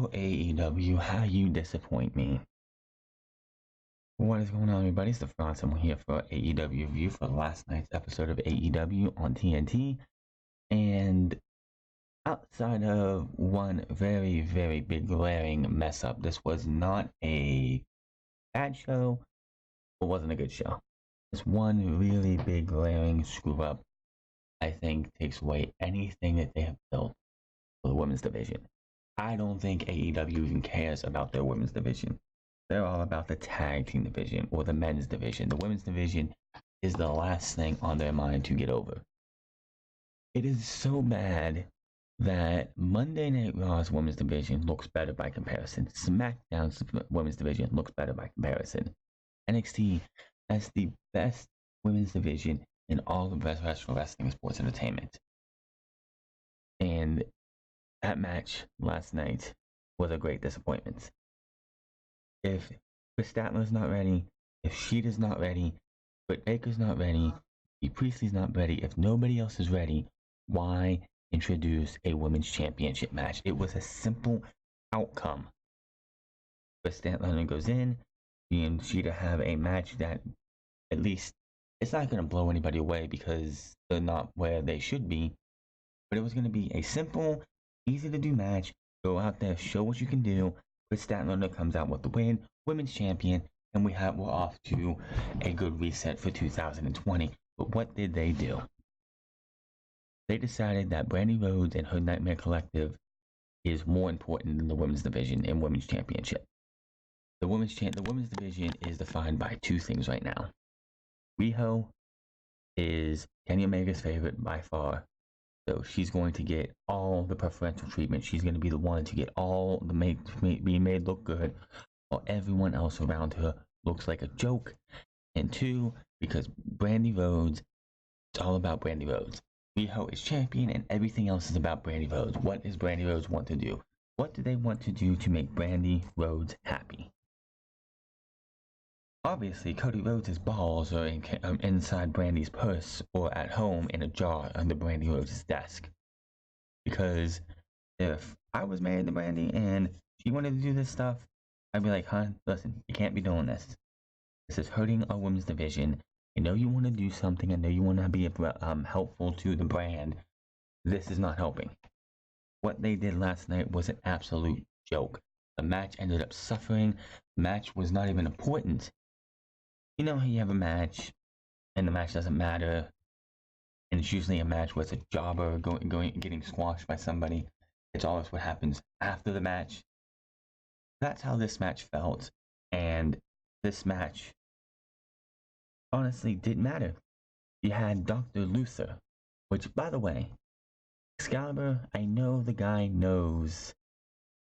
Oh, AEW, how you disappoint me. What is going on, everybody? It's the Franz. I'm here for AEW review for last night's episode of AEW on TNT. And outside of one very, very big glaring mess up, this was not a bad show. It wasn't a good show. This one really big glaring screw up, I think, takes away anything that they have built for the women's division. I don't think AEW even cares about their women's division. They're all about the tag team division or the men's division. The women's division is the last thing on their mind to get over. It is so bad that Monday Night Raw's women's division looks better by comparison. SmackDown's women's division looks better by comparison. NXT has the best women's division in all of professional wrestling and sports entertainment. And that match last night was a great disappointment. If Chris Statler's not ready, if Sheeta's not ready, Britt Baker's not ready, if Priestley's not ready, if nobody else is ready, why introduce a women's championship match? It was a simple outcome. Chris Statler goes in, she and Sheeta have a match that at least it's not going to blow anybody away because they're not where they should be, but it was going to be a simple, easy to do match. Go out there, show what you can do. Chris Statler comes out with the win, women's champion, and we're off to a good reset for 2020. But what did they do? They decided that Brandi Rhodes and her Nightmare Collective is more important than the women's division and women's championship. The women's division is defined by two things right now. Riho is Kenny Omega's favorite by far. So she's going to get all the preferential treatment. She's going to be the one to get all the being made look good, while everyone else around her looks like a joke. And two, because Brandi Rhodes, it's all about Brandi Rhodes. Riho is champion, and everything else is about Brandi Rhodes. What does Brandi Rhodes want to do? What do they want to do to make Brandi Rhodes happy? Obviously, Cody Rhodes' balls are inside Brandi's purse or at home in a jar under Brandi Rhodes' desk. Because if I was married to Brandi and she wanted to do this stuff, I'd be like, huh, listen, you can't be doing this. This is hurting our women's division. I know you want to do something. I know you want to be helpful to the brand. This is not helping. What they did last night was an absolute joke. The match ended up suffering. The match was not even important. You know how you have a match and the match doesn't matter, and it's usually a match where it's a jobber getting squashed by somebody. It's always what happens after the match. That's how this match felt, and this match honestly didn't matter. You had Dr. Luther, which, by the way, Excalibur, I know the guy knows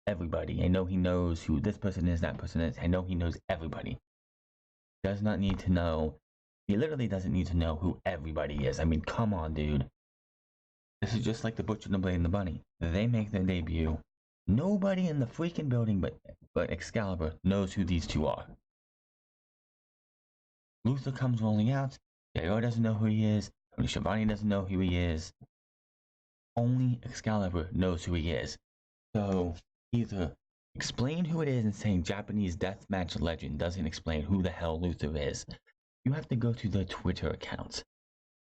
everybody. I know he knows who this person is, that person is. I know he knows everybody. Does not need to know. He literally doesn't need to know who everybody is. I mean, come on, dude. This is just like the Butcher, the Blade, and the Bunny. They make their debut. Nobody in the freaking building but Excalibur knows who these two are. Luther comes rolling out. JR doesn't know who he is. Tony Schiavone doesn't know who he is. Only Excalibur knows who he is. So, either explain who it is and saying Japanese deathmatch legend doesn't explain who the hell Luther is. You have to go to their Twitter accounts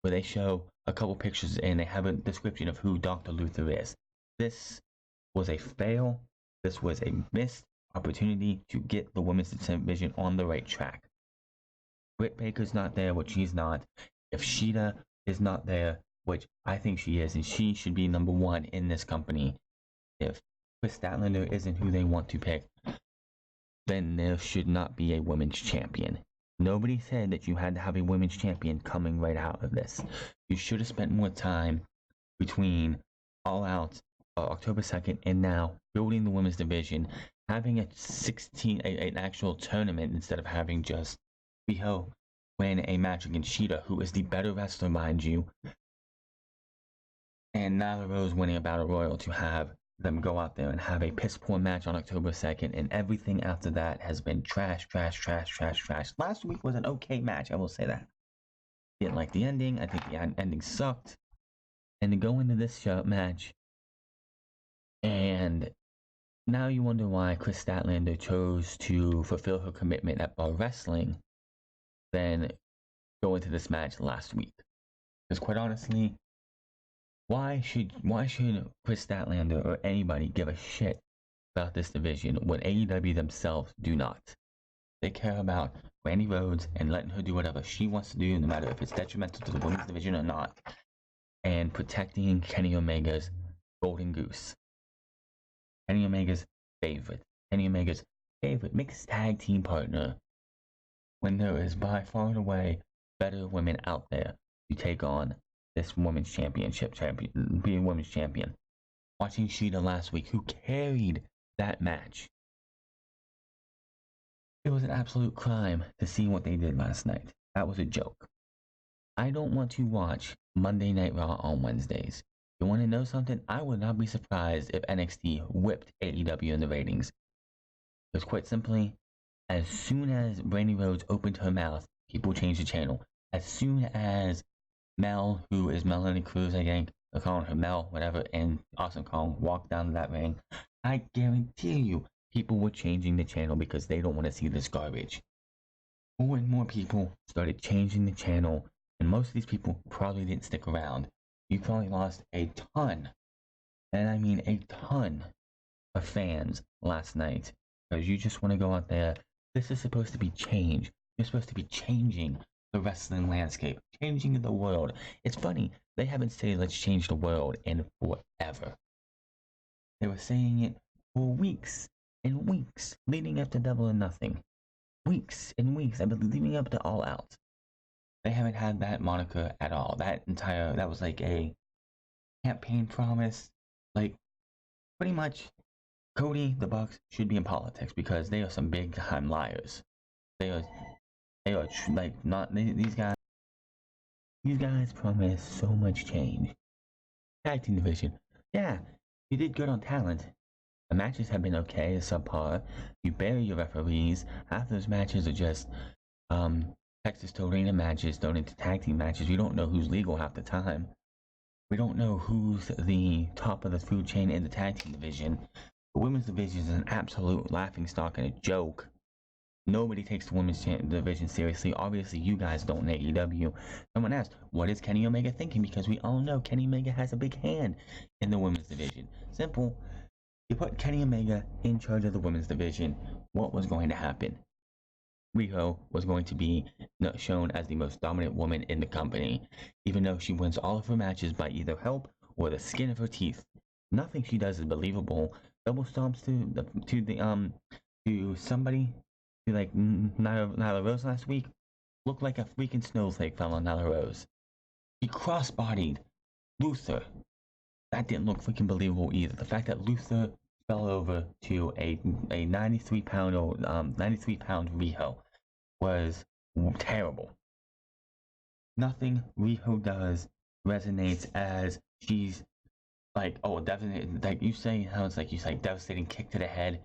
where they show a couple pictures and they have a description of who Dr. Luther is. This was a fail. This was a missed opportunity to get the women's division on the right track. Britt Baker's not there, which she's not. If Sheeta is not there, which I think she is, and she should be number one in this company. If Chris Statlander isn't who they want to pick, then there should not be a women's champion. Nobody said that you had to have a women's champion coming right out of this. You should have spent more time between All Out, October 2nd, and now building the women's division, having an actual tournament instead of having just Riho win a match against Sheeta, who is the better wrestler, mind you, and Nyla Rose winning a battle royal to have them go out there and have a piss poor match on October 2nd, and everything after that has been trash. Last week was an okay match, I will say that. Didn't like the ending. I think the ending sucked. And to go into this match and Now you wonder why Chris Statlander chose to fulfill her commitment at Bar Wrestling than go into this match last week. Because quite honestly, why should Chris Statlander or anybody give a shit about this division when AEW themselves do not? They care about Brandy Rhodes and letting her do whatever she wants to do, no matter if it's detrimental to the women's division or not, and protecting Kenny Omega's golden goose. Kenny Omega's favorite. Kenny Omega's favorite mixed tag team partner when there is by far and away better women out there to take on this women's championship champion, being women's champion. Watching Sheeta last week, who carried that match. It was an absolute crime to see what they did last night. That was a joke. I don't want to watch Monday Night Raw on Wednesdays. You want to know something? I would not be surprised if NXT whipped AEW in the ratings. Because quite simply, as soon as Brandi Rhodes opened her mouth, people changed the channel. As soon as Mel, who is Melanie Cruz, I think, they're calling her Mel, whatever, and Awesome Kong walked down that ring, I guarantee you, people were changing the channel because they don't want to see this garbage. More and more people started changing the channel, and most of these people probably didn't stick around. You probably lost a ton, and I mean a ton, of fans last night because you just want to go out there. This is supposed to be change. You're supposed to be changing the wrestling landscape, changing the world. It's funny, they haven't said let's change the world in forever. They were saying it for weeks and weeks leading up to Double or Nothing. Weeks and weeks, I believe, leading up to All Out. They haven't had that moniker at all. That was like a campaign promise. Like, pretty much, Cody, the Bucks should be in politics because they are some big time liars. They are like not these guys. These guys promise so much change. Tag team division, yeah, you did good on talent. The matches have been okay, subpar. You bury your referees. Half those matches are just Texas Torino matches thrown into tag team matches. You don't know who's legal half the time. We don't know who's the top of the food chain in the tag team division. The women's division is an absolute laughingstock and a joke. Nobody takes the women's division seriously. Obviously, you guys don't in AEW. Someone asked, what is Kenny Omega thinking? Because we all know Kenny Omega has a big hand in the women's division. Simple. You put Kenny Omega in charge of the women's division. What was going to happen? Riho was going to be shown as the most dominant woman in the company, even though she wins all of her matches by either help or the skin of her teeth. Nothing she does is believable. Double stomps to somebody, to like Nyla Rose last week, looked like a freaking snowflake fell on Nyla Rose. He cross-bodied Luther. That didn't look freaking believable either. The fact that Luther fell over to a 93-pound Riho was terrible. Nothing Riho does resonates as she's like, oh, definitely, like you say, how it's like you say, devastating kick to the head.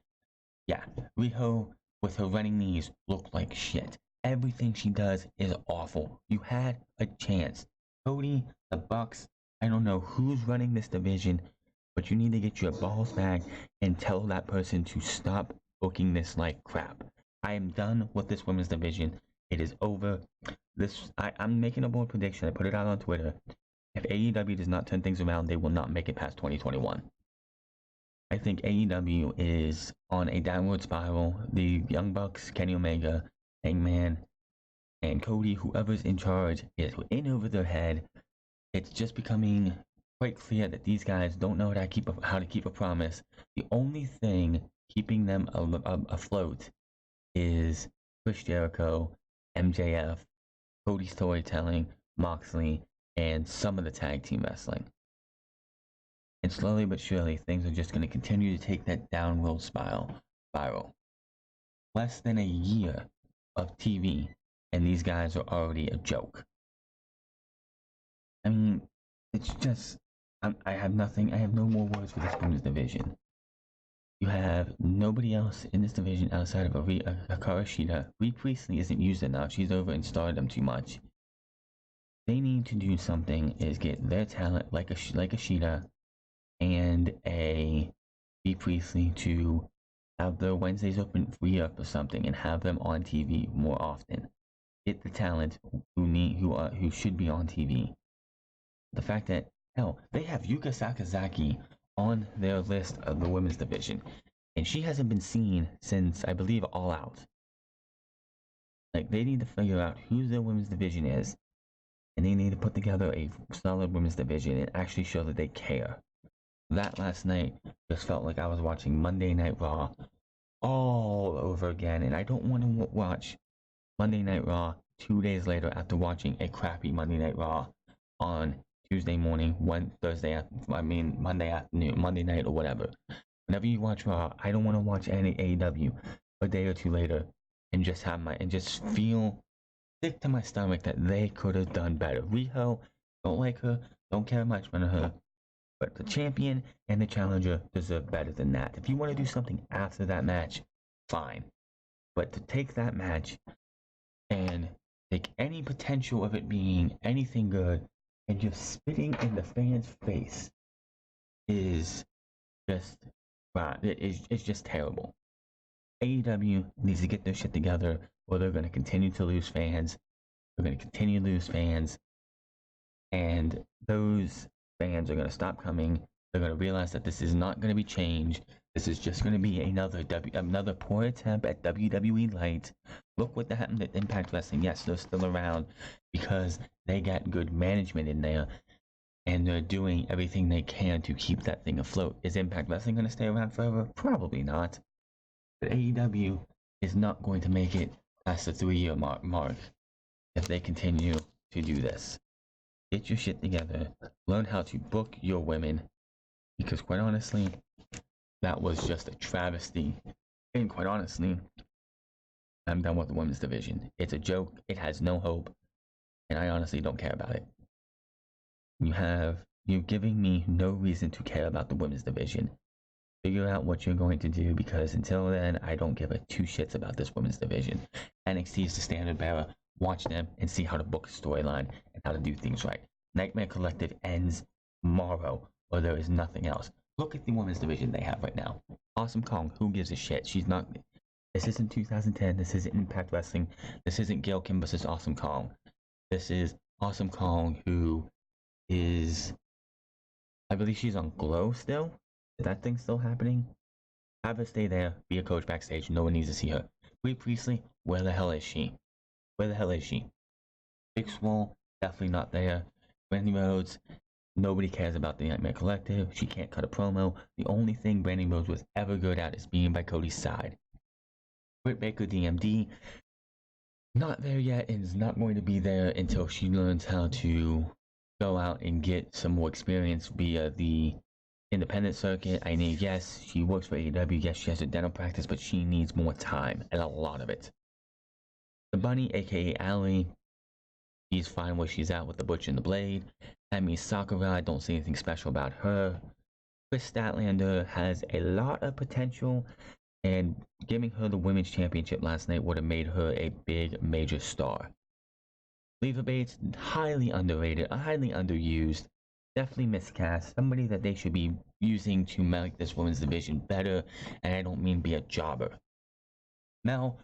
Yeah, Riho with her running knees look like shit. Everything she does is awful. You had a chance. Cody, the Bucks, I don't know who's running this division, but you need to get your balls back and tell that person to stop booking this like crap. I am done with this women's division. It is over. I'm making a bold prediction. I put it out on Twitter. If AEW does not turn things around, they will not make it past 2021. I think AEW is on a downward spiral. The Young Bucks, Kenny Omega, Hangman, and Cody, whoever's in charge, is in over their head. It's just becoming quite clear that these guys don't know how to keep a promise. The only thing keeping them afloat is Chris Jericho, MJF, Cody storytelling, Moxley, and some of the tag team wrestling. And slowly but surely, things are just going to continue to take that downward spiral. Less than a year of TV, and these guys are already a joke. I mean, it's just, I have nothing, I have no more words for this women's division. You have nobody else in this division outside of Hikaru Shida. Rhea Priestley isn't used enough. She's over in Stardom too much. They need to do something is get their talent like a Shida and a Bea Priestley to have the Wednesdays open free up or something and have them on TV more often. Get the talent who should be on TV. The fact that hell, they have Yuka Sakazaki on their list of the women's division, and she hasn't been seen since I believe All Out. Like they need to figure out who their women's division is, and they need to put together a solid women's division and actually show that they care. That last night just felt like I was watching Monday Night Raw all over again, and I don't want to watch Monday Night Raw 2 days later after watching a crappy Monday Night Raw on Tuesday morning, Monday afternoon, Monday night or whatever. Whenever you watch Raw, I don't want to watch any AEW a day or two later and just feel sick to my stomach that they could have done better. Riho, don't like her, don't care much about her, but the champion and the challenger deserve better than that. If you want to do something after that match, fine. But to take that match and take any potential of it being anything good and just spitting in the fan's face is just it's just terrible. AEW needs to get their shit together or they're going to continue to lose fans. They're going to continue to lose fans, and those fans are going to stop coming. They're going to realize that this is not going to be changed. This is just going to be another poor attempt at WWE Light. Look what happened at Impact Wrestling. Yes, they're still around because they got good management in there, and they're doing everything they can to keep that thing afloat. Is Impact Wrestling going to stay around forever? Probably not. But AEW is not going to make it past the 3-year mark if they continue to do this. Get your shit together. Learn how to book your women. Because quite honestly, that was just a travesty. And quite honestly, I'm done with the women's division. It's a joke. It has no hope. And I honestly don't care about it. You're giving me no reason to care about the women's division. Figure out what you're going to do, because until then, I don't give a two shits about this women's division. NXT is the standard bearer. Watch them and see how to book a storyline and how to do things right. Nightmare Collective ends tomorrow, or there is nothing else. Look at the women's division they have right now. Awesome Kong, who gives a shit? This isn't 2010. This isn't Impact Wrestling. This isn't Gail Kim versus Awesome Kong. This is Awesome Kong, who is, I believe she's on Glow still. Is that thing still happening? Have her stay there, be a coach backstage. No one needs to see her. Bea Priestley, where the hell is she? Where the hell is she? Big Swole, definitely not there. Brandi Rhodes, nobody cares about the Nightmare Collective. She can't cut a promo. The only thing Brandi Rhodes was ever good at is being by Cody's side. Britt Baker, DMD, not there yet, and is not going to be there until she learns how to go out and get some more experience via the independent circuit. I mean, yes, she works for AEW. Yes, she has a dental practice, but she needs more time, and a lot of it. The Bunny, aka Allie, she's fine where she's at with the Butch and the Blade. Emi Sakura, I don't see anything special about her. Chris Statlander has a lot of potential, and giving her the women's championship last night would have made her a big, major star. Leva Bates, highly underrated, highly underused, definitely miscast, somebody that they should be using to make this women's division better, and I don't mean be a jobber. Mel,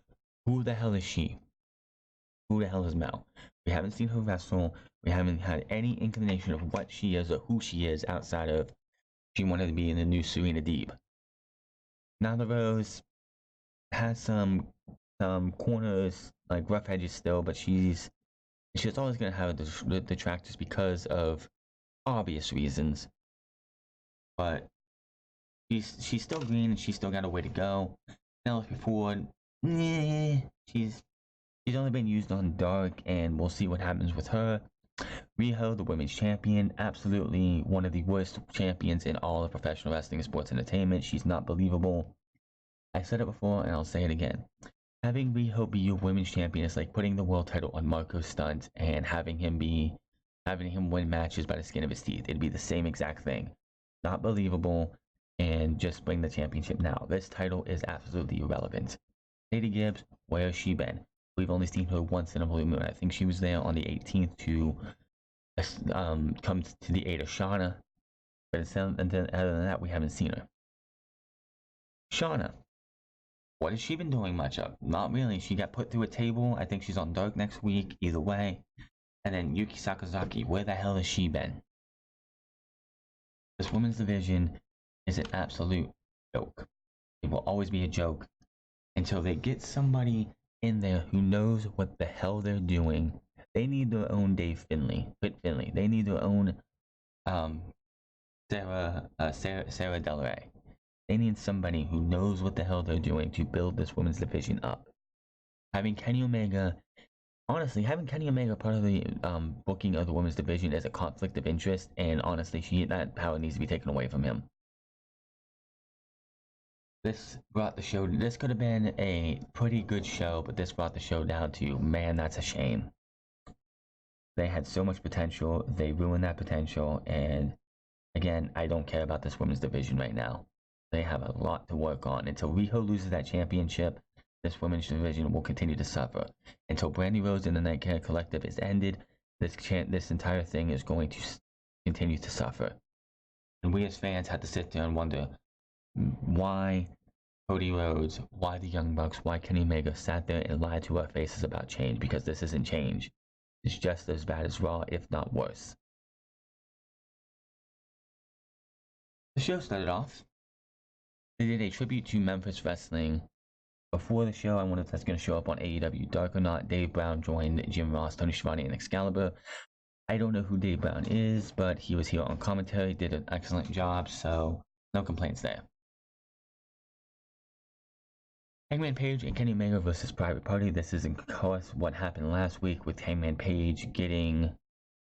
who the hell is she? Who the hell is Mel? We haven't seen her wrestle. We haven't had any inclination of what she is or who she is outside of she wanted to be in the new Serena Deeb. Nyla Rose has some corners, like rough edges still, but she's always going to have the detractors because of obvious reasons. But she's still green and she's still got a way to go. Penelope Ford, she's only been used on Dark, and we'll see what happens with her. Riho, the women's champion, absolutely one of the worst champions in all of professional wrestling and sports entertainment. She's not believable. I said it before and I'll say it again. Having Riho be your women's champion is like putting the world title on Marco Stunt and having him win matches by the skin of his teeth. It'd be the same exact thing. Not believable, and just bring the championship now. This title is absolutely irrelevant. Sadie Gibbs, where has she been? We've only seen her once in a blue moon. I think she was there on the 18th to come to the aid of Shauna. But other than that, we haven't seen her. Shauna. What has she been doing much of? Not really. She got put through a table. I think she's on Dark next week. Either way. And then Yuki Sakazaki. Where the hell has she been? This women's division is an absolute joke. It will always be a joke until they get somebody in there who knows what the hell they're doing. They need their own Dave Finlay, Whit Finlay. They need their own Sarah Del Rey. They need somebody who knows what the hell they're doing to build this women's division up. Having Kenny Omega, honestly, having Kenny Omega part of the booking of the women's division is a conflict of interest, and honestly, that power needs to be taken away from him. This brought the show. This could have been a pretty good show, but this brought the show down to, man, that's a shame. They had so much potential. They ruined that potential, and again, I don't care about this women's division right now. They have a lot to work on. Until Riho loses that championship, this women's division will continue to suffer. Until Brandi Rhodes and the Nightcare Collective is ended, this entire thing is going to continue to suffer. And we as fans had to sit there and wonder why Cody Rhodes, why the Young Bucks, why Kenny Omega sat there and lied to our faces about change, because this isn't change. It's just as bad as Raw, if not worse. The show started off. They did a tribute to Memphis Wrestling. Before the show, I wonder if that's going to show up on AEW Dark or not. Dave Brown joined Jim Ross, Tony Schiavone, and Excalibur. I don't know who Dave Brown is, but he was here on commentary, did an excellent job, so no complaints there. Hangman Page and Kenny Omega versus Private Party. This is, of course, what happened last week with Hangman Page getting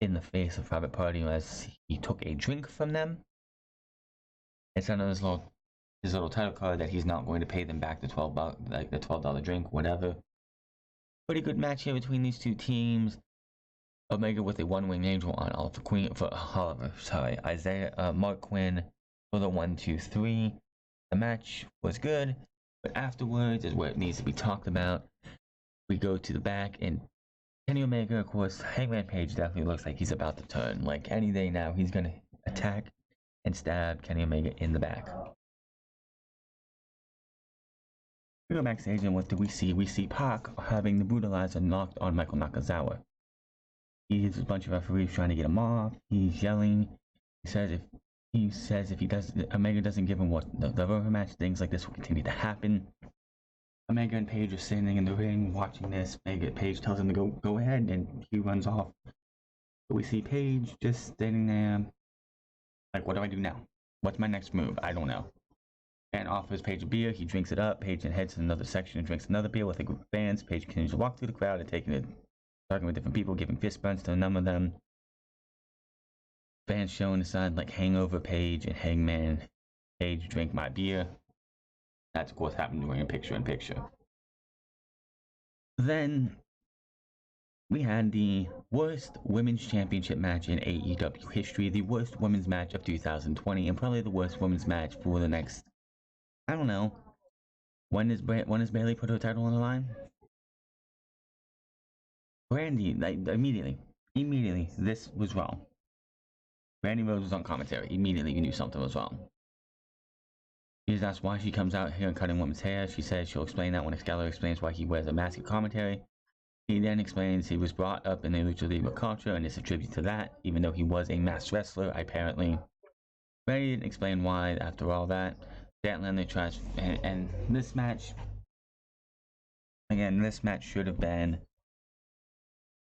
in the face of Private Party as he took a drink from them. It's on his little title card that he's not going to pay them back the $12 drink, whatever. Pretty good match here between these two teams. Omega with a one-wing angel on Mark Quinn for the 1-2-3. The match was good, but afterwards is where it needs to be talked about. We go to the back, and Kenny Omega, of course, Hangman Page definitely looks like he's about to turn. Like any day now, he's going to attack and stab Kenny Omega in the back. We go backstage, and what do we see? We see Pac having the brutalizer knocked on Michael Nakazawa. He hits a bunch of referees trying to get him off. He's yelling. He says if Omega doesn't give him what the rubber match, things like this will continue to happen. Omega and Page are standing in the ring watching this. Page tells him to go ahead, and he runs off. But we see Page just standing there, like, what do I do now? What's my next move? I don't know. And offers Page a beer. He drinks it up. Page then heads to another section and drinks another beer with a group of fans. Page continues to walk through the crowd and talking with different people, giving fist bumps to a number of them. Fans showing the sign like Hangover Page and Hangman Page drink my beer. That's of course happened during a picture-in-picture. Then we had the worst women's championship match in AEW history, the worst women's match of 2020, and probably the worst women's match for the next, I don't know, when does Bayley put her title on the line? Brandi, immediately, this was wrong. Brandi Rhodes was on commentary. Immediately, you knew something was wrong. She was asked why she comes out here and cutting women's hair. She says she'll explain that when Excalibur explains why he wears a mask at commentary. He then explains he was brought up in the Lucha Libre culture and it's a tribute to that, even though he was a masked wrestler, apparently. Brandi didn't explain why after all that. Statlander tries, and this match, again, this match should have been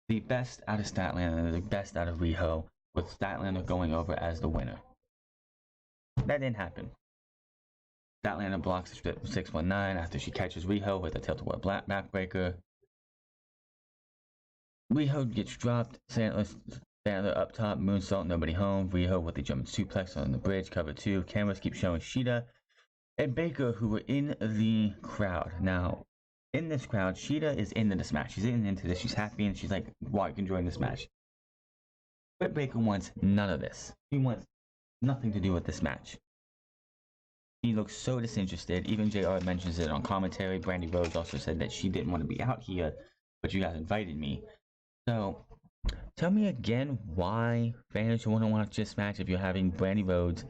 the best out of Statlander, the best out of Riho, with Statlander going over as the winner. That didn't happen. Statlander blocks the 619 after she catches Riho with a tilt-a-whirl backbreaker. Riho gets dropped. Statlander up top, moonsault, nobody home. Riho with the German suplex on the bridge, cover 2. Cameras keep showing Shida and Baker, who were in the crowd. Now, in this crowd, Shida is into this match. She's into this. She's happy, and she's like, wow, you can join this match. But Baker wants none of this. He wants nothing to do with this match. He looks so disinterested. Even JR mentions it on commentary. Brandi Rhodes also said that she didn't want to be out here, but you guys invited me. So, tell me again why fans want to watch this match if you're having Brandi Rhodes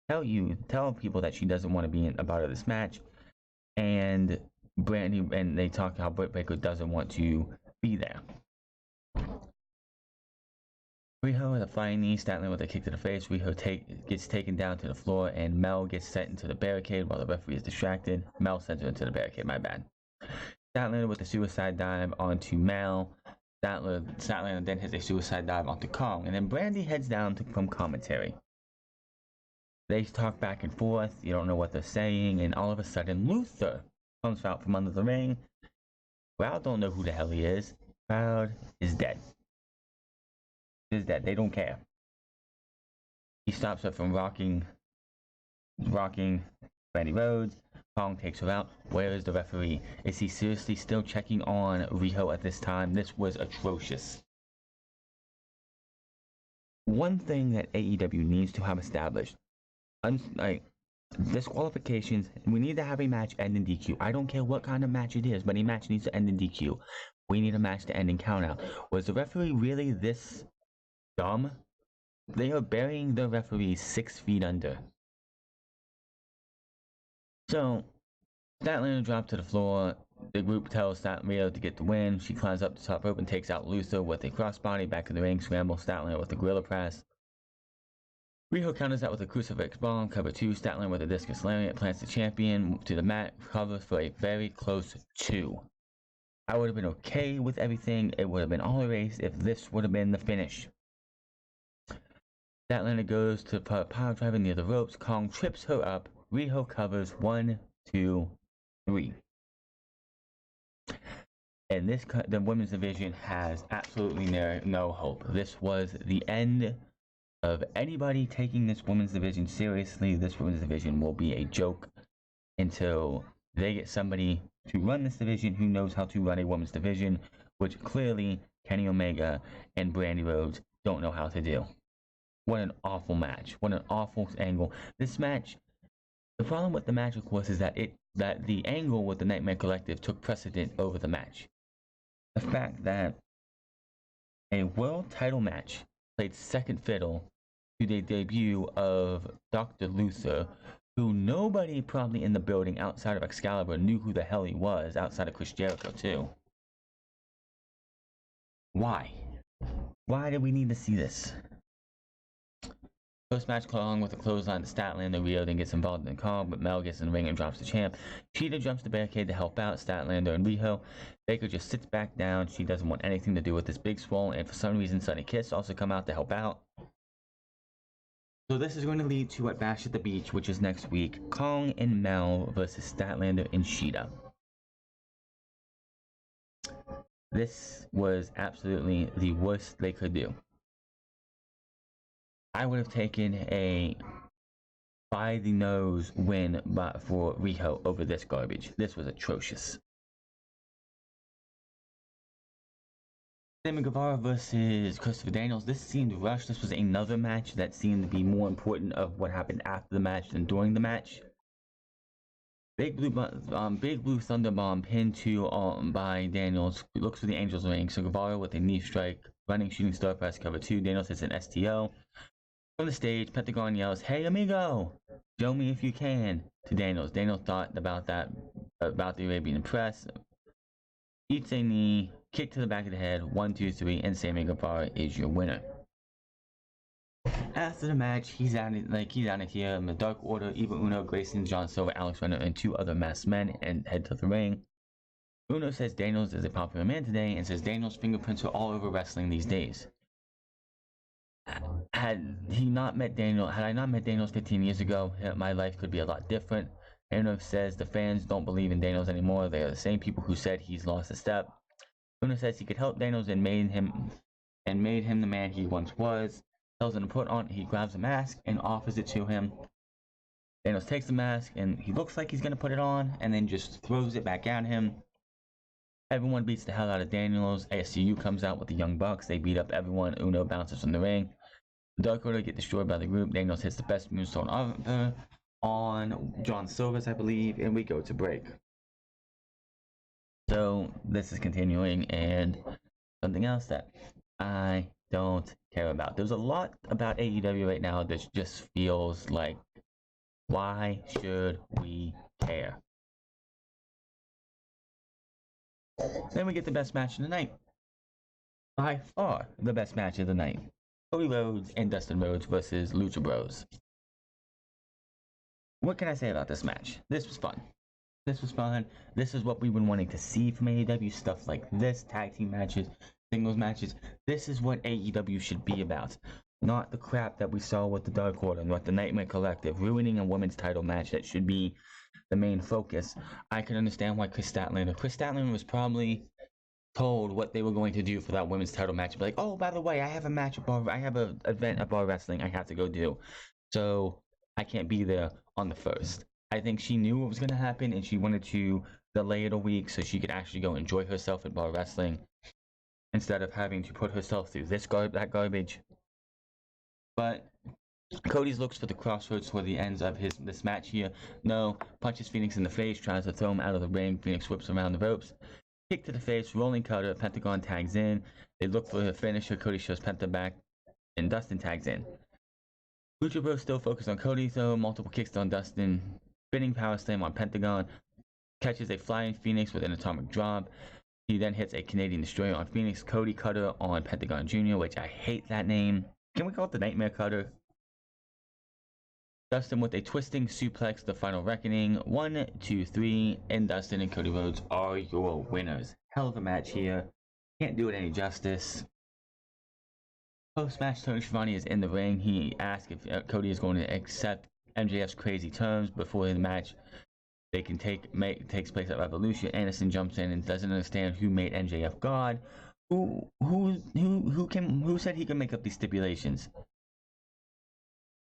tell people that she doesn't want to be a part of this match, and Brandi, and they talk how Britt Baker doesn't want to be there. Riho with a flying knee, Statlander with a kick to the face. Riho gets taken down to the floor, and Mel gets sent into the barricade while the referee is distracted. Mel sends her into the barricade, my bad. Statlander with a suicide dive onto Mel. Statlander then hits a suicide dive onto Kong, and then Brandi heads down from commentary. They talk back and forth, you don't know what they're saying, and all of a sudden Luther comes out from under the ring. Crowd don't know who the hell he is. Crowd is dead. They don't care. He stops her from rocking Brandi Rhodes. Kong takes her out. Where is the referee? Is he seriously still checking on Riho at this time? This was atrocious. One thing that AEW needs to have established, disqualifications, we need to have a match end in DQ. I don't care what kind of match it is, but a match needs to end in DQ. We need a match to end in countout. Was the referee really this dumb? They are burying the referee 6 feet under. So, Statlander drops to the floor. The group tells Statlander to get the win. She climbs up the top rope and takes out Luther with a crossbody. Back in the ring, scrambles Statlander with a gorilla press. Riho counters out with a crucifix bomb. Cover 2. Statlander with a discus lariat plants the champion to the mat. Covers for a very close 2. I would have been okay with everything. It would have been all erased if this would have been the finish. Statlander goes to power driver near the ropes. Kong trips her up. Riho covers 1, 2, 3. And the women's division has absolutely no hope. This was the end of anybody taking this women's division seriously. This women's division will be a joke until they get somebody to run this division who knows how to run a women's division, which clearly Kenny Omega and Brandi Rhodes don't know how to do. What an awful match. What an awful angle. This match, the problem with the match, of course, is that the angle with the Nightmare Collective took precedent over the match. The fact that a world title match played second fiddle to the debut of Dr. Luther, who nobody probably in the building outside of Excalibur knew who the hell he was, outside of Chris Jericho too. Why? Why did we need to see this? Post-match Kong with a clothesline to Statlander. Riho then gets involved in the call, but Mel gets in the ring and drops the champ. Cheetah jumps the barricade to help out Statlander and Riho. Baker just sits back down. She doesn't want anything to do with this big swole, and for some reason Sunny Kiss also come out to help out. So this is going to lead to at Bash at the Beach, which is next week. Kong and Mel versus Statlander and Cheetah. This was absolutely the worst they could do. I would have taken a by the nose win for Riho over this garbage. This was atrocious. Sammy Guevara versus Christopher Daniels. This seemed rushed. This was another match that seemed to be more important of what happened after the match than during the match. Big Blue Thunder Bomb pinned to by Daniels. Looks for the Angels ring. So Guevara with a knee strike. Running shooting star press cover 2. Daniels hits an STO. From the stage, Pentagon yells, "Hey amigo, show me if you can," to Daniels. Daniels thought about the Arabian press. Eats a knee, kick to the back of the head, 1, 2, 3, and Sammy Guevara is your winner. After the match, he's out of here in the Dark Order. Evil Uno, Grayson, John Silver, Alex Renner, and 2 other masked men and head to the ring. Uno says Daniels is a popular man today and says Daniels' fingerprints are all over wrestling these days. Had I not met Daniels 15 years ago, my life could be a lot different. Uno says the fans don't believe in Daniels anymore. They are the same people who said he's lost a step. Uno says he could help Daniels and made him the man he once was. Tells him to put on. He grabs a mask and offers it to him. Daniels takes the mask and he looks like he's gonna put it on, and then just throws it back at him. Everyone beats the hell out of Daniels. ASCU comes out with the Young Bucks. They beat up everyone. Uno bounces from the ring. The Dark Order get destroyed by the group. Daniels hits the best moonsault ever on John Silvers, I believe, and we go to break. So this is continuing, and something else that I don't care about. There's a lot about AEW right now that just feels like Why should we care? Then we get the best match of the night. By far the best match of the night. Cody Rhodes and Dustin Rhodes versus Lucha Bros. What can I say about this match? This was fun. This was fun. This is what we've been wanting to see from AEW. Stuff like this, tag team matches, singles matches. This is what AEW should be about. Not the crap that we saw with the Dark Order and with the Nightmare Collective, ruining a women's title match that should be the main focus. I can understand why Chris Statlander was probably told what they were going to do for that women's title match. Like, oh, by the way, I have a match I have an event at Bar Wrestling I have to go do. So I can't be there on the 1st. I think she knew what was going to happen and she wanted to delay it a week so she could actually go enjoy herself at Bar Wrestling instead of having to put herself through that garbage. But Cody's looks for the crossroads for the ends of this match here. No, punches Phoenix in the face, tries to throw him out of the ring. Phoenix whips around the ropes. Kick to the face, rolling cutter, Pentagon tags in. They look for a finisher. Cody shows Penta back, and Dustin tags in. Lucha Bros still focused on Cody, though. Multiple kicks on Dustin. Spinning power slam on Pentagon. Catches a flying Phoenix with an atomic drop. He then hits a Canadian Destroyer on Phoenix. Cody cutter on Pentagon Jr., which I hate that name. Can we call it the Nightmare Cutter? Dustin with a twisting suplex, the final reckoning. 1, 2, 3, and Dustin and Cody Rhodes are your winners. Hell of a match here. Can't do it any justice. Post-match, Tony Schiavone is in the ring. He asks if Cody is going to accept MJF's crazy terms before the match takes place at Revolution. Anderson jumps in and doesn't understand who made MJF God. Who said he can make up these stipulations?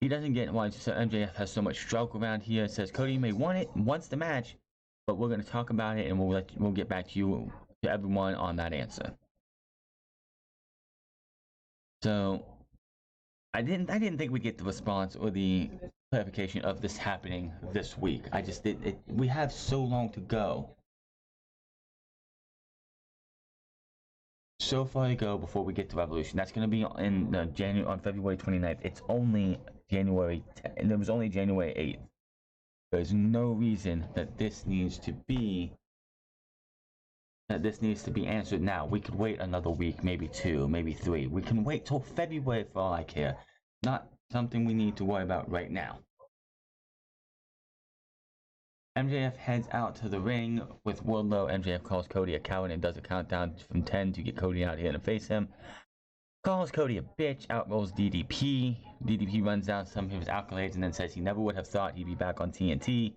He doesn't get why MJF has so much struggle around here. It says Cody may wants the match, but we're going to talk about it and we'll get back to everyone on that answer. So I didn't think we'd get the response or the clarification of this happening this week. I just did. We have so long to go. So far to go before we get to Revolution. That's going to be on February 29th. It's only January 10th, and it was only January 8th. There's no reason that this needs to be answered now. We could wait another week, maybe 2, maybe 3. We can wait till February for all I care. Not something we need to worry about right now. MJF heads out to the ring with Wardlow. MJF calls Cody a coward and does a countdown from 10 to get Cody out here and face him. Calls Cody a bitch, outrolls DDP. DDP runs down some of his accolades and then says he never would have thought he'd be back on TNT.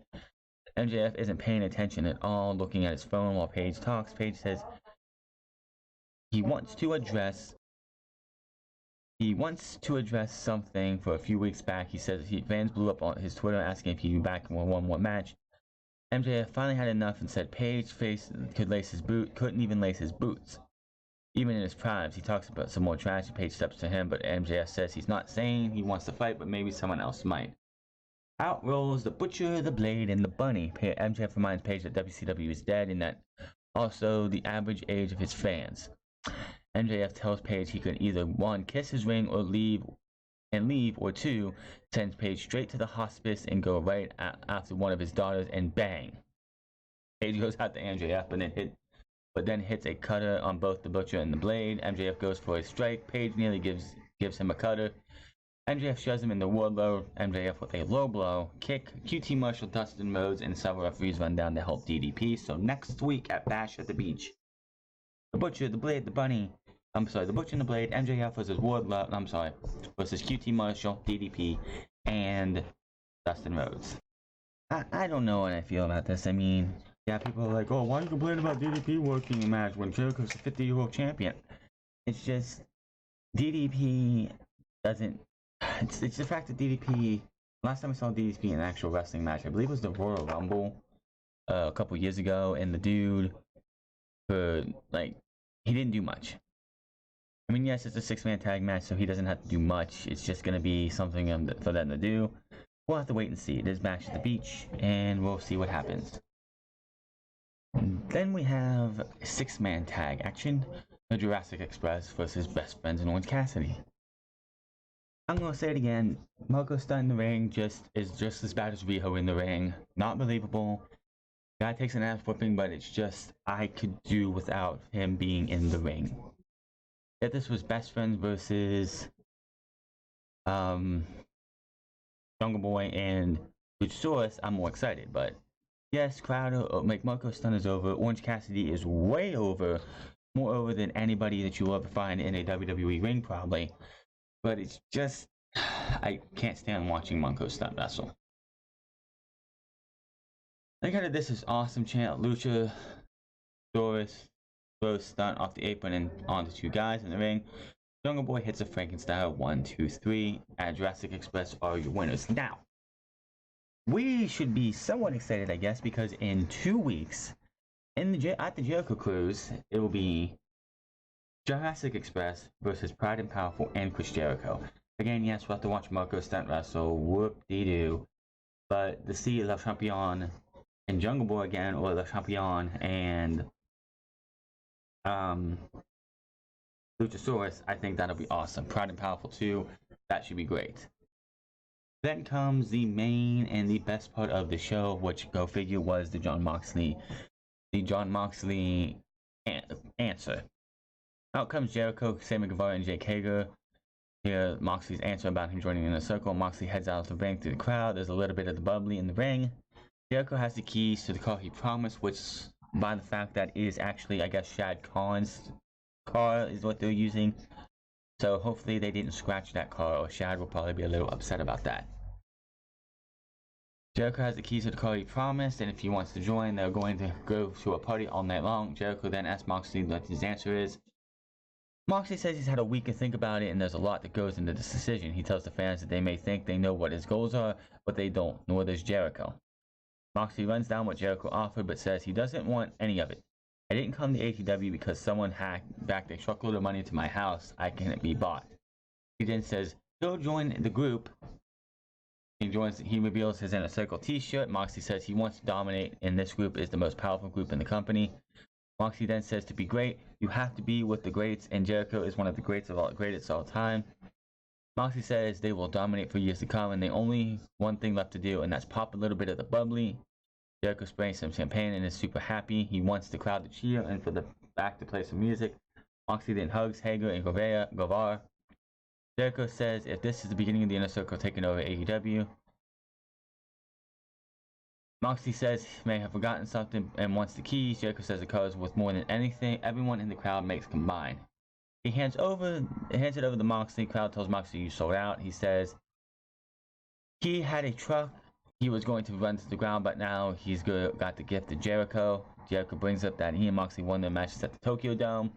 MJF isn't paying attention at all, looking at his phone while Paige talks. Paige says he wants to address something for a few weeks back. He says fans blew up on his Twitter asking if he'd be back in one more match. MJF finally had enough and said Paige couldn't even lace his boots. Even in his primes, he talks about some more trash and Paige steps to him, but MJF says he's not saying he wants to fight, but maybe someone else might. Out rolls the Butcher, the Blade, and the Bunny. MJF reminds Paige that WCW is dead and that also the average age of his fans. MJF tells Paige he could either 1, kiss his ring or leave, or 2, sends Paige straight to the hospice and go right after one of his daughters, and bang. Paige goes out to MJF, but then hits a cutter on both the Butcher and the Blade. MJF goes for a strike. Paige nearly gives him a cutter. MJF shoves him in the Wardlow. MJF with a low blow kick. QT Marshall, Dustin Rhodes, and several referees run down to help DDP. So next week at Bash at the Beach, the Butcher, the Blade, the Bunny. The Butcher and the Blade. MJF versus versus QT Marshall, DDP, and Dustin Rhodes. I don't know what I feel about this. I mean, yeah, people are like, oh, why are you complaining about DDP working a match when Jericho's a 50-year-old champion? It's just DDP doesn't. It's the fact that DDP. Last time I saw DDP in an actual wrestling match, I believe it was the Royal Rumble a couple years ago, and the dude, he didn't do much. I mean, yes, it's a 6-man tag match, so he doesn't have to do much. It's just going to be something for them to do. We'll have to wait and see. It is Bash at the Beach, and we'll see what happens. And then we have a 6-man tag action. The Jurassic Express versus Best Friends in Orange Cassidy. I'm gonna say it again. Marco Stunt in the ring is just as bad as Riho in the ring. Not believable. Guy takes an ass whooping, but it's just I could do without him being in the ring. If this was Best Friends versus um Jungle Boy and Luchasaurus, I'm more excited. But yes, Crowder, like Marco Stunt is over. Orange Cassidy is way over, more over than anybody that you'll ever find in a WWE ring, probably. But it's just I can't stand watching Marco Stunt wrestle. I got this is awesome chant. Luchasaurus throws Stunt off the apron and onto two guys in the ring. Jungle Boy hits a Frankenstein. 1, 2, 3. At Jurassic Express are your winners. Now, we should be somewhat excited, I guess, because in 2 weeks, at the Jericho Cruise, it will be Jurassic Express versus Pride and Powerful and Chris Jericho. Again, yes, we'll have to watch Marco Stunt wrestle. Whoop-de-doo. But to see Le Champion and Jungle Boy again, or Le Champion and Luchasaurus, I think that'll be awesome. Pride and Powerful too. That should be great. Then comes the main and the best part of the show, which go figure was the Jon Moxley answer. Out comes Jericho, Sammy Guevara, and Jake Hager. Here, Moxley's answer about him joining in a circle. Moxley heads out of the ring through the crowd. There's a little bit of the bubbly in the ring. Jericho has the keys to the car he promised, which, by the fact that is actually, I guess, Shad Khan's car is what they're using. So hopefully they didn't scratch that car, or Shad will probably be a little upset about that. Jericho has the keys to the car he promised, and if he wants to join, they're going to go to a party all night long. Jericho then asks Moxley what his answer is. Moxley says he's had a week to think about it, and there's a lot that goes into this decision. He tells the fans that they may think they know what his goals are, but they don't, nor does Jericho. Moxley runs down what Jericho offered, but says he doesn't want any of it. I didn't come to AEW because someone backed a truckload of money into my house. I can't be bought. He then says he'll join the group. He reveals his Inner Circle t-shirt. Moxley says he wants to dominate, and this group is the most powerful group in the company. Moxley then says to be great, you have to be with the greats, and Jericho is one of the greatest of all time. Moxley says they will dominate for years to come, and they only one thing left to do, and that's pop a little bit of the bubbly. Jericho sprays some champagne and is super happy. He wants the crowd to cheer and for the back to play some music. Moxley then hugs Hager and Guevara. Jericho says if this is the beginning of the Inner Circle taking over AEW. Moxley says he may have forgotten something and wants the keys. Jericho says the car is worth more than anything everyone in the crowd makes combined. He hands it over to Moxley. Crowd tells Moxley you sold out. He says he had a truck he was going to run to the ground, but now he's got the gift to Jericho. Jericho brings up that he and Moxley won their matches at the Tokyo Dome.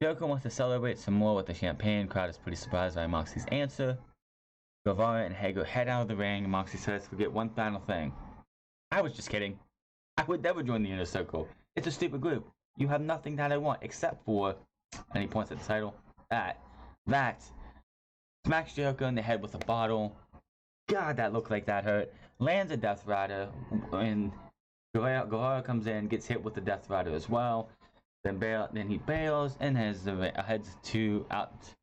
Jericho wants to celebrate some more with the champagne. Crowd is pretty surprised by Moxley's answer. Guevara and Hager head out of the ring. Moxley says, forget one final thing. I was just kidding. I would never join the Inner Circle. It's a stupid group. You have nothing that I want except for, and he points at the title, that smacks Jericho in the head with a bottle. God, that looked like that hurt. Lands a Death Rider, and Guevara comes in, gets hit with the Death Rider as well. Then he bails and heads out.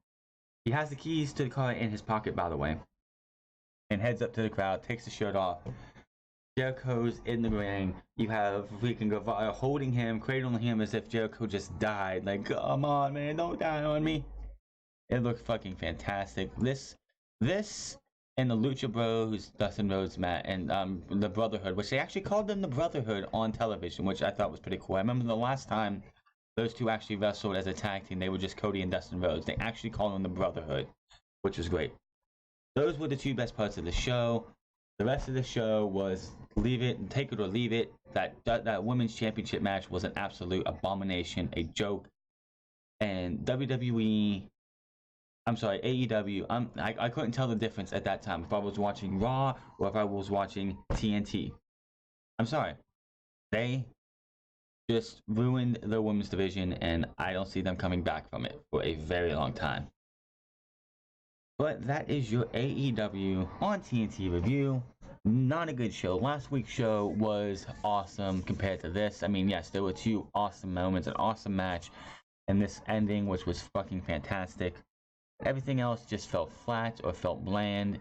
He has the keys to the car in his pocket, by the way, and heads up to the crowd, takes the shirt off. Jericho's in the ring. You have freaking Guevara holding him, cradling him as if Jericho just died. Like, come on, man, don't die on me. It looked fucking fantastic. This and the Lucha Bros, Dustin Rhodes, Matt, and the Brotherhood, which they actually called them the Brotherhood on television, which I thought was pretty cool. I remember the last time those two actually wrestled as a tag team, they were just Cody and Dustin Rhodes. They actually called them the Brotherhood, which was great. Those were the two best parts of the show. The rest of the show was leave it and take it or leave it. That women's championship match was an absolute abomination, a joke. And AEW, I couldn't tell the difference at that time if I was watching Raw or if I was watching TNT. I'm sorry. They just ruined the women's division, and I don't see them coming back from it for a very long time. But that is your AEW on TNT review. Not a good show. Last week's show was awesome compared to this. I mean, yes, there were two awesome moments, an awesome match, and this ending, which was fucking fantastic. Everything else just felt flat or felt bland.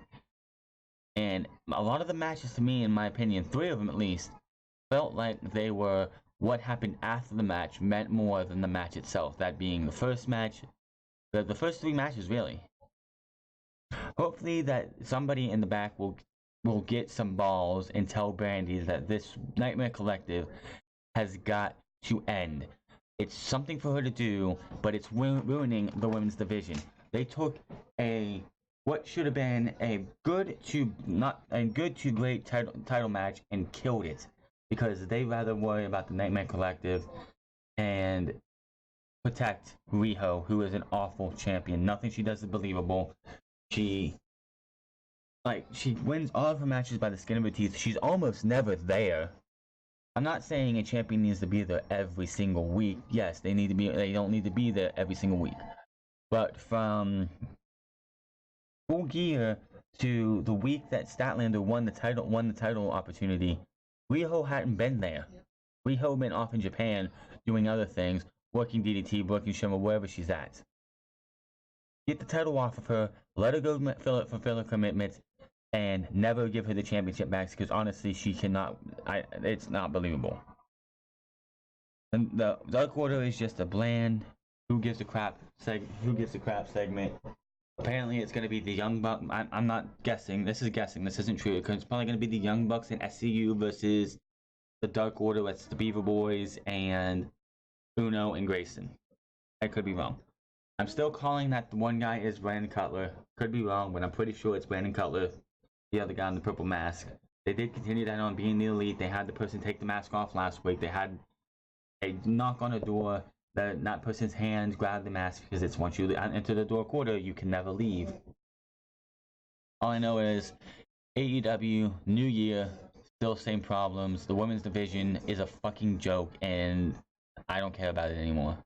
And a lot of the matches, to me, in my opinion, 3 of them at least, felt like they were what happened after the match meant more than the match itself. That being the first match, the first 3 matches, really. Hopefully that somebody in the back will get some balls and tell Brandi that this Nightmare Collective has got to end. It's something for her to do, but it's ruining the women's division. They took what should have been a good to great title match and killed it because they rather worry about the Nightmare Collective and protect Riho, who is an awful champion. Nothing she does is believable. She wins all of her matches by the skin of her teeth. She's almost never there. I'm not saying a champion needs to be there every single week. Yes, they don't need to be there every single week. But from Full Gear to the week that Statlander won the title opportunity, Riho hadn't been there. Riho been off in Japan doing other things, working DDT, working Shimmer, wherever she's at. Get the title off of her, let her go fulfill her commitments, and never give her the championship back because honestly, she cannot. It's not believable. And the Dark Order is just a bland who gives a crap segment. Apparently, it's going to be the Young Bucks. I'm not guessing. This is guessing. This isn't true. It's probably going to be the Young Bucks and SCU versus the Dark Order. That's the Beaver Boys and Uno and Grayson. I could be wrong. I'm still calling that the one guy is Brandon Cutler. Could be wrong, but I'm pretty sure it's Brandon Cutler, the other guy in the purple mask. They did continue that on being the Elite. They had the person take the mask off last week. They had a knock on a door. That person's hands grab the mask because it's once you enter the Dark Order, you can never leave. All I know is AEW, new year, still same problems. The women's division is a fucking joke, and I don't care about it anymore.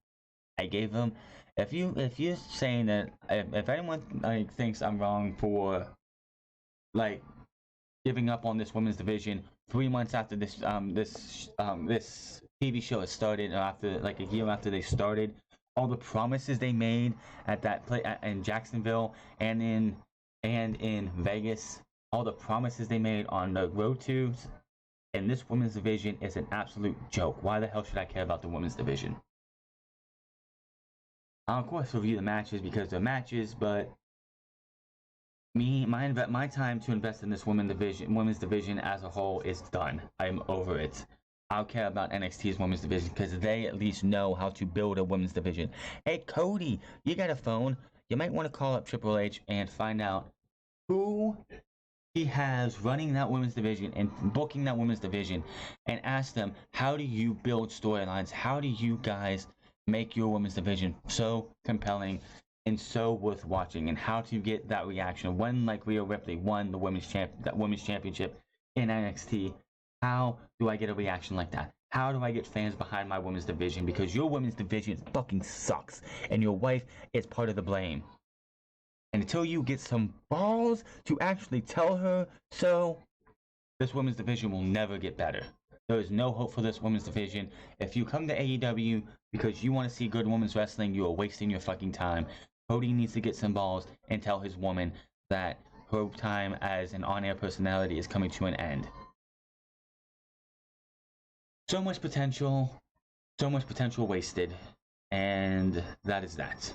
I gave them. If you're saying that, if anyone thinks I'm wrong for giving up on this women's division 3 months after this TV show has started, or after a year after they started, all the promises they made at that play in Jacksonville and in Vegas, all the promises they made on the road to, and this women's division is an absolute joke. Why the hell should I care about the women's division? I'll of course review the matches because they're matches, but my time to invest in this women's division as a whole is done. I'm over it. I'll care about NXT's women's division because they at least know how to build a women's division. Hey Cody, you got a phone? You might want to call up Triple H and find out who he has running that women's division and booking that women's division, and ask them, how do you build storylines? How do you guys make your women's division so compelling and so worth watching, and how to get that reaction when Rhea Ripley won the women's championship in NXT? How do I get a reaction like that? How do I get fans behind my women's division? Because your women's division fucking sucks, and your wife is part of the blame. And until you get some balls to actually tell her so, this women's division will never get better. There is no hope for this women's division. If you come to AEW because you want to see good women's wrestling, you are wasting your fucking time. Cody needs to get some balls and tell his woman that her time as an on-air personality is coming to an end. So much potential wasted, and that is that.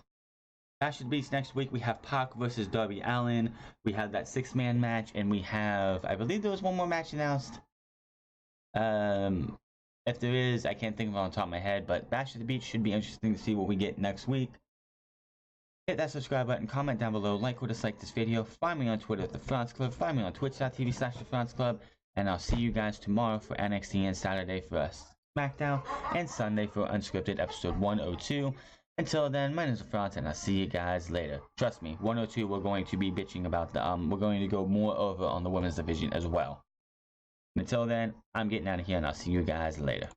Bash of the Beast next week, we have Pac versus Darby Allin. We have that 6-man match, and we have, I believe there was one more match announced. If there is, I can't think of it on the top of my head, but Bash of the Beach should be interesting to see what we get next week. Hit that subscribe button, comment down below, like or dislike this video, find me on Twitter at The France Club, find me on twitch.tv/The France Club, and I'll see you guys tomorrow for NXT and Saturday for us SmackDown, and Sunday for Unscripted episode 102. Until then, my name is The France, and I'll see you guys later. Trust me, 102 we're going to be bitching about we're going to go more over on the women's division as well. Until then, I'm getting out of here, and I'll see you guys later.